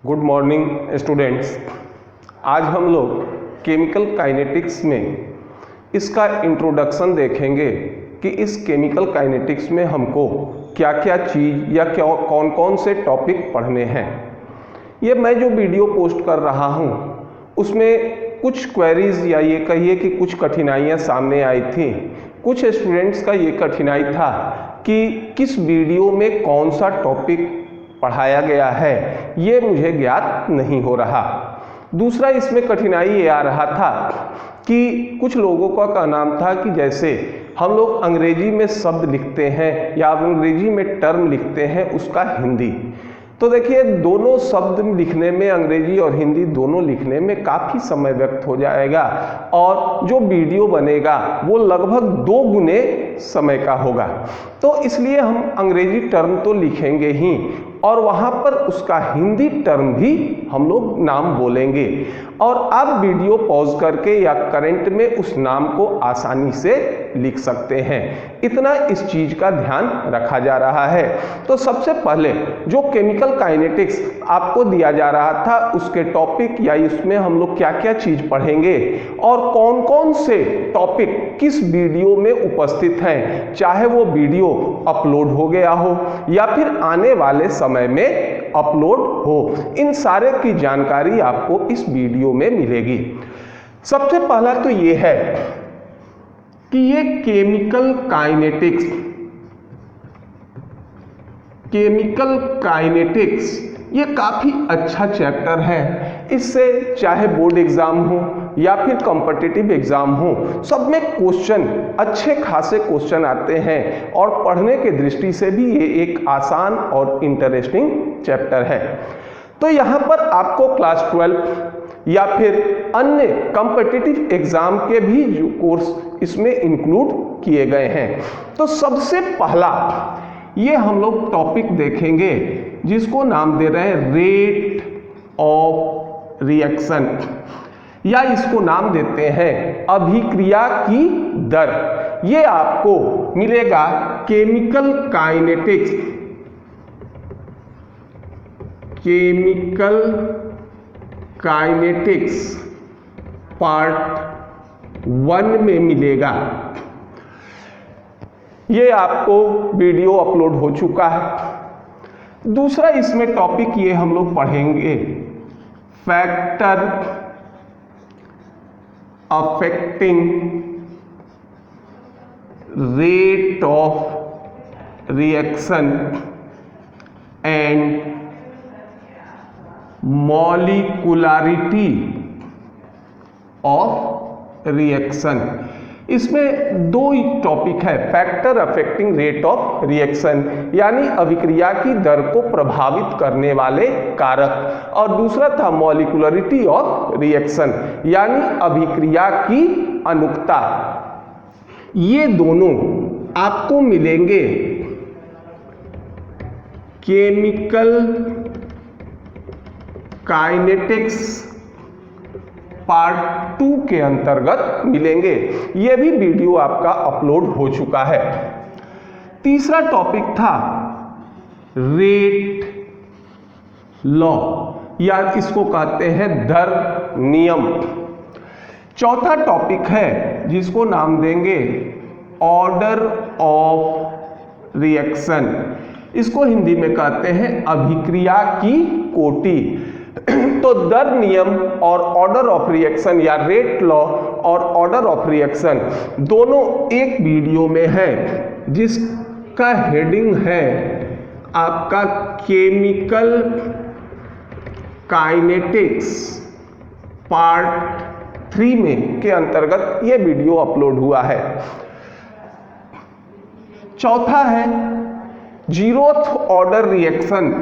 Good morning students. आज हम लोग केमिकल काइनेटिक्स में इसका इंट्रोडक्शन देखेंगे कि इस केमिकल काइनेटिक्स में हमको क्या क्या चीज़ या क्या कौन कौन से टॉपिक पढ़ने हैं। ये मैं जो वीडियो पोस्ट कर रहा हूँ उसमें कुछ क्वेरीज या ये कहिए कि कुछ कठिनाइयाँ सामने आई थी। कुछ स्टूडेंट्स का ये कठिनाई था कि किस वीडियो में कौन सा टॉपिक पढ़ाया गया है, ये मुझे ज्ञात नहीं हो रहा। दूसरा इसमें कठिनाई ये आ रहा था कि कुछ लोगों का नाम था कि जैसे हम लोग अंग्रेजी में शब्द लिखते हैं या अंग्रेजी में टर्म लिखते हैं उसका हिंदी। तो देखिए दोनों शब्द लिखने में, अंग्रेजी और हिंदी दोनों लिखने में काफ़ी समय व्यक्त हो जाएगा और जो वीडियो बनेगा वो लगभग 2 गुने समय का होगा। तो इसलिए हम अंग्रेजी टर्म तो लिखेंगे ही और वहाँ पर उसका हिंदी टर्म भी हम लोग नाम बोलेंगे और आप वीडियो पॉज करके या करंट में उस नाम को आसानी से लिख सकते हैं। इतना इस चीज़ का ध्यान रखा जा रहा है। तो सबसे पहले जो केमिकल काइनेटिक्स आपको दिया जा रहा था उसके टॉपिक या इसमें हम लोग क्या क्या चीज़ पढ़ेंगे और कौन कौन से टॉपिक किस वीडियो में उपस्थित हैं, चाहे वो वीडियो अपलोड हो गया हो या फिर आने वाले समय में अपलोड हो, इन सारे की जानकारी आपको इस वीडियो में मिलेगी। सबसे पहला तो ये है कि ये केमिकल काइनेटिक्स ये काफ़ी अच्छा चैप्टर है। इससे चाहे बोर्ड एग्जाम हो या फिर कॉम्पिटिटिव एग्जाम हो, सब में क्वेश्चन अच्छे खासे क्वेश्चन आते हैं और पढ़ने के दृष्टि से भी ये एक आसान और इंटरेस्टिंग चैप्टर है। तो यहाँ पर आपको क्लास 12 या फिर अन्य कॉम्पिटिटिव एग्जाम के भी जो कोर्स इसमें इंक्लूड किए गए हैं। तो सबसे पहला ये हम लोग टॉपिक देखेंगे जिसको नाम दे रहे हैं रेट ऑफ रिएक्शन या इसको नाम देते हैं अभिक्रिया की दर। ये आपको मिलेगा केमिकल काइनेटिक्स पार्ट 1 में मिलेगा। ये आपको वीडियो अपलोड हो चुका है। दूसरा इसमें टॉपिक ये हम लोग पढ़ेंगे factor affecting rate of reaction and molecularity of reaction. इसमें 2 टॉपिक है, factor affecting rate of reaction यानी अभिक्रिया की दर को प्रभावित करने वाले कारक, और दूसरा था मॉलिक्यूलरिटी ऑफ रिएक्शन यानी अभिक्रिया की अनुकता। ये दोनों आपको मिलेंगे केमिकल काइनेटिक्स पार्ट 2 के अंतर्गत मिलेंगे। यह भी वीडियो आपका अपलोड हो चुका है। तीसरा टॉपिक था रेट लॉ या इसको कहते हैं दर नियम। चौथा टॉपिक है जिसको नाम देंगे ऑर्डर ऑफ रिएक्शन, इसको हिंदी में कहते हैं अभिक्रिया की कोटि। तो दर नियम और ऑर्डर ऑफ रिएक्शन या रेट लॉ और ऑर्डर ऑफ रिएक्शन दोनों एक वीडियो में है जिसका हेडिंग है आपका केमिकल काइनेटिक्स पार्ट 3 में के अंतर्गत ये वीडियो अपलोड हुआ है। चौथा है zeroth order reaction,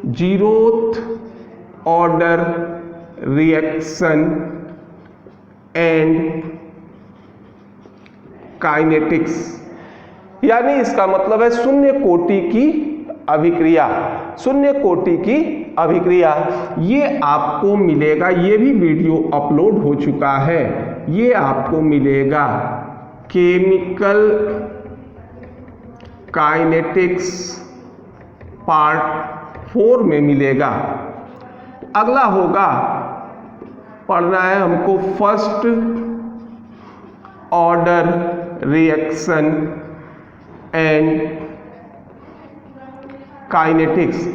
zeroth order reaction and kinetics यानी इसका मतलब है शून्य कोटि की अभिक्रिया। शून्य कोटि की अभिक्रिया ये आपको मिलेगा, ये भी वीडियो अपलोड हो चुका है। ये आपको मिलेगा केमिकल काइनेटिक्स पार्ट 4 में मिलेगा। अगला होगा, पढ़ना है हमको first order reaction and kinetics.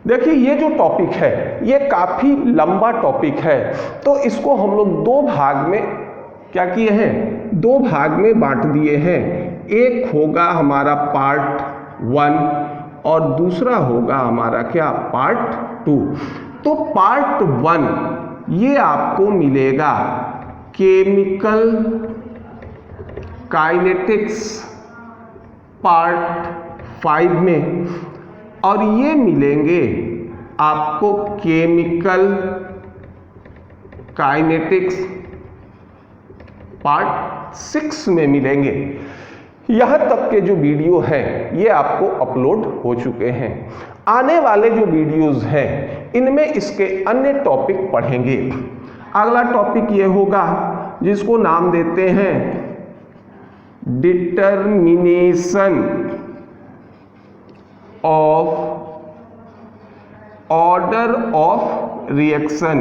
देखिए ये जो टॉपिक है ये काफ़ी लंबा टॉपिक है, तो इसको हम लोग दो भाग में क्या किए हैं, दो भाग में बांट दिए हैं। एक होगा हमारा पार्ट 1 और दूसरा होगा हमारा क्या, पार्ट 2। तो पार्ट 1 ये आपको मिलेगा केमिकल काइनेटिक्स पार्ट 5 में, और ये मिलेंगे आपको केमिकल काइनेटिक्स पार्ट 6 में मिलेंगे। यहाँ तक के जो वीडियो हैं ये आपको अपलोड हो चुके हैं। आने वाले जो वीडियोस हैं इनमें इसके अन्य टॉपिक पढ़ेंगे। अगला टॉपिक ये होगा जिसको नाम देते हैं determination of order of reaction,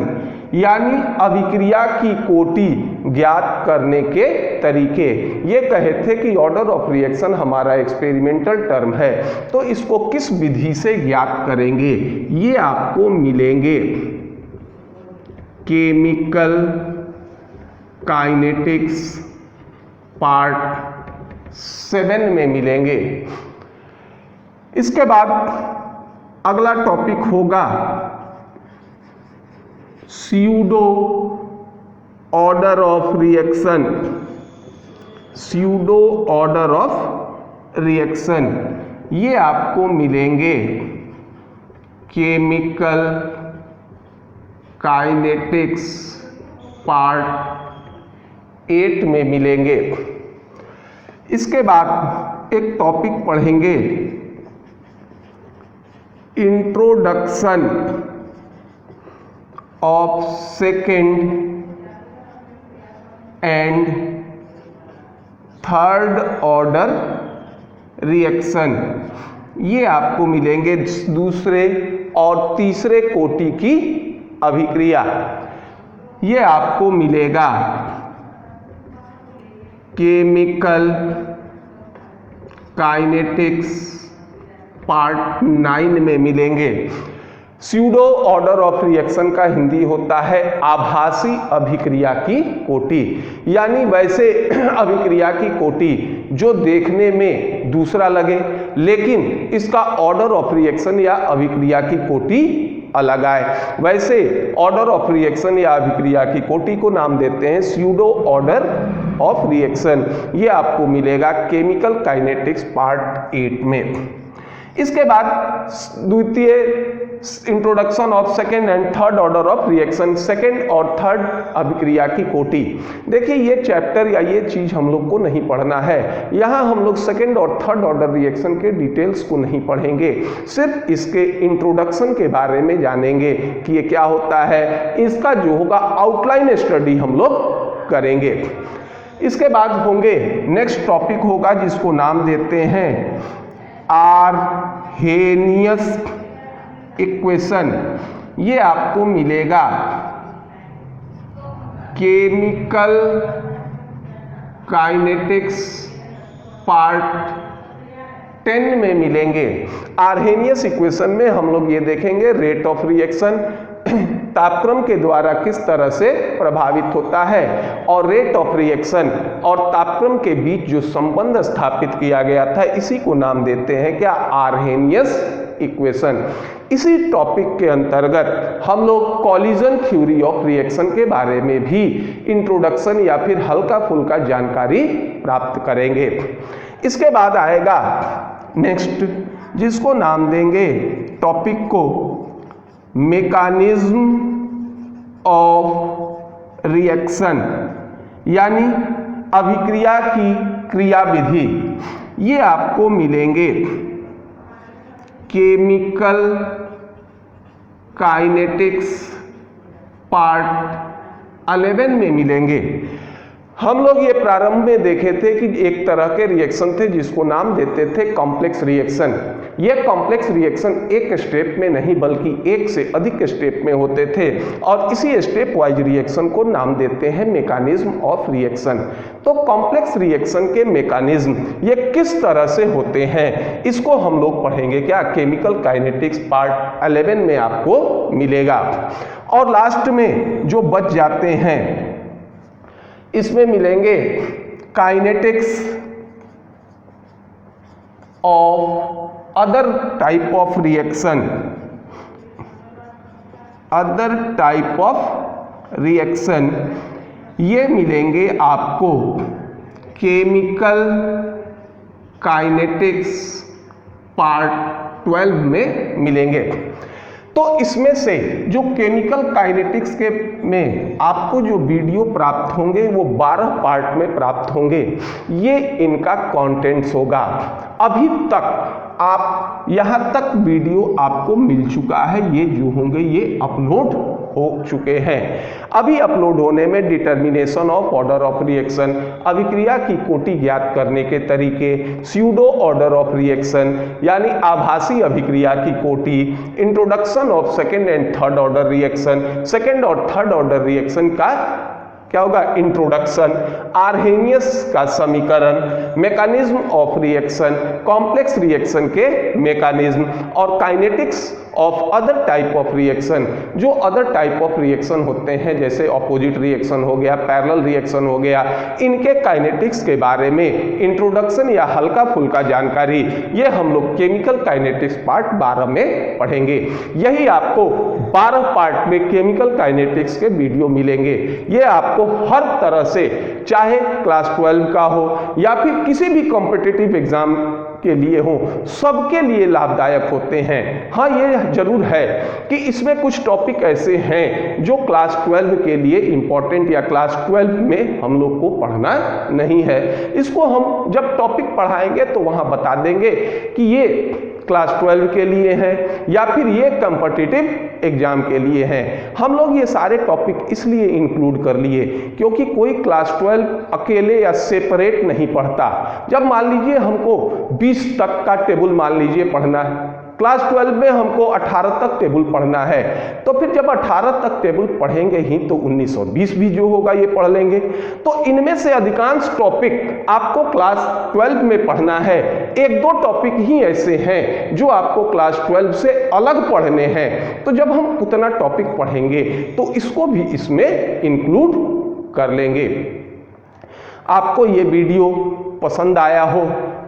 यानी अभिक्रिया की कोटि ज्ञात करने के तरीके। ये कहे थे कि ऑर्डर ऑफ रिएक्शन हमारा एक्सपेरिमेंटल टर्म है, तो इसको किस विधि से ज्ञात करेंगे ये आपको मिलेंगे केमिकल काइनेटिक्स पार्ट 7 में मिलेंगे। इसके बाद अगला टॉपिक होगा pseudo order of reaction, pseudo order of reaction. ये आपको मिलेंगे केमिकल काइनेटिक्स पार्ट 8 में मिलेंगे। इसके बाद एक टॉपिक पढ़ेंगे introduction of second and third order reaction. ये आपको मिलेंगे दूसरे और तीसरे कोटि की अभिक्रिया। ये आपको मिलेगा केमिकल काइनेटिक्स पार्ट 9 में मिलेंगे। स्यूडो ऑर्डर ऑफ रिएक्शन का हिंदी होता है आभासी अभिक्रिया की कोटि, यानी वैसे अभिक्रिया की कोटि जो देखने में दूसरा लगे लेकिन इसका ऑर्डर ऑफ रिएक्शन या अभिक्रिया की कोटि अलग आए। वैसे ऑर्डर ऑफ रिएक्शन या अभिक्रिया की कोटि को नाम देते हैं स्यूडो ऑर्डर ऑफ रिएक्शन। ये आपको मिलेगा केमिकल काइनेटिक्स पार्ट 8 में। इसके बाद द्वितीय introduction of second and third order of reaction, second और थर्ड अभिक्रिया की कोटि। देखिए ये चैप्टर या ये चीज हम लोग को नहीं पढ़ना है। यहाँ हम लोग सेकेंड और थर्ड ऑर्डर रिएक्शन के डिटेल्स को नहीं पढ़ेंगे, सिर्फ इसके इंट्रोडक्शन के बारे में जानेंगे कि ये क्या होता है। इसका जो होगा आउटलाइन स्टडी हम लोग करेंगे। इसके बाद होंगे नेक्स्ट टॉपिक होगा जिसको नाम देते हैं आरहेनियस इक्वेशन। ये आपको मिलेगा केमिकल काइनेटिक्स पार्ट 10 में मिलेंगे। आरहेनियस इक्वेशन में हम लोग ये देखेंगे रेट ऑफ रिएक्शन तापक्रम के द्वारा किस तरह से प्रभावित होता है, और रेट ऑफ रिएक्शन और तापक्रम के बीच जो संबंध स्थापित किया गया था इसी को नाम देते हैं क्या, आरहेनियस इक्वेशन। इसी टॉपिक के अंतर्गत हम लोग कॉलिजन थ्योरी ऑफ रिएक्शन के बारे में भी इंट्रोडक्शन या फिर हल्का फुल्का जानकारी प्राप्त करेंगे। इसके बाद आएगा नेक्स्ट जिसको नाम देंगे टॉपिक को मैकेनिज्म ऑफ रिएक्शन, यानी अभिक्रिया की क्रियाविधि। ये आपको मिलेंगे केमिकल काइनेटिक्स पार्ट 11 में मिलेंगे। हम लोग ये प्रारंभ में देखे थे कि एक तरह के रिएक्शन थे जिसको नाम देते थे कॉम्प्लेक्स रिएक्शन, ये कॉम्प्लेक्स रिएक्शन एक स्टेप में नहीं बल्कि एक से अधिक स्टेप में होते थे और इसी स्टेप वाइज रिएक्शन को नाम देते हैं मैकेनिज्म ऑफ रिएक्शन। तो कॉम्प्लेक्स रिएक्शन के मैकेनिज्म ये किस तरह से होते हैं इसको हम लोग पढ़ेंगे क्या, केमिकल काइनेटिक्स पार्ट 11 में आपको मिलेगा। और लास्ट में जो बच जाते हैं इसमें मिलेंगे kinetics of other type of reaction, other type of reaction ये मिलेंगे आपको केमिकल काइनेटिक्स पार्ट 12 में मिलेंगे। तो इसमें से जो केमिकल काइनेटिक्स के में आपको जो वीडियो प्राप्त होंगे वो 12 पार्ट में प्राप्त होंगे, ये इनका कंटेंट्स होगा। अभी तक आप यहाँ तक वीडियो आपको मिल चुका है, ये जो होंगे ये अपलोड हो चुके हैं। अभी अपलोड होने में determination of order of reaction, अभिक्रिया की कोटि ज्ञात करने के तरीके, स्यूडो ऑर्डर ऑफ रिएक्शन यानी आभासी अभिक्रिया की कोटि, introduction of second and third order reaction, second और थर्ड ऑर्डर रिएक्शन का क्या होगा इंट्रोडक्शन, आर्हेनियस का समीकरण, mechanism of reaction, complex reaction के मैकेनिज्म और kinetics of other type of reaction. जो अदर टाइप ऑफ रिएक्शन होते हैं जैसे ऑपोजिट रिएक्शन हो गया, पैरेलल रिएक्शन हो गया, इनके काइनेटिक्स के बारे में इंट्रोडक्शन या हल्का फुल्का जानकारी ये हम लोग केमिकल काइनेटिक्स पार्ट 12 में पढ़ेंगे। यही आपको 12 पार्ट में केमिकल काइनेटिक्स के वीडियो मिलेंगे। ये आपको हर तरह से चाहे क्लास 12 का हो या फिर किसी भी कॉम्पिटिटिव एग्जाम के लिए हो, सबके लिए लाभदायक होते हैं। हाँ ये जरूर है कि इसमें कुछ टॉपिक ऐसे हैं जो क्लास 12 के लिए इंपॉर्टेंट या क्लास 12 में हम लोग को पढ़ना नहीं है। इसको हम जब टॉपिक पढ़ाएंगे तो वहाँ बता देंगे कि ये क्लास 12 के लिए है या फिर ये कॉम्पिटिटिव एग्जाम के लिए हैं। हम लोग ये सारे टॉपिक इसलिए इंक्लूड कर लिए क्योंकि कोई क्लास 12 अकेले या सेपरेट नहीं पढ़ता। जब मान लीजिए हमको 20 तक का टेबल मान लीजिए पढ़ना है, क्लास 12 में हमको 18 तक टेबल पढ़ना है, तो फिर जब 18 तक टेबल पढ़ेंगे ही तो 19 और 20 भी जो होगा ये पढ़ लेंगे। तो इनमें से अधिकांश टॉपिक आपको क्लास 12 में पढ़ना है। एक दो टॉपिक ही ऐसे हैं जो आपको क्लास 12 से अलग पढ़ने हैं। तो जब हम उतना टॉपिक पढ़ेंगे तो इसको भी इसमें इंक्लूड कर लेंगे। आपको ये वीडियो पसंद आया हो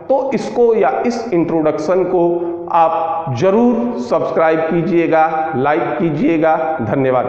तो इसको या इस इंट्रोडक्शन को आप जरूर सब्सक्राइब कीजिएगा, लाइक कीजिएगा। धन्यवाद।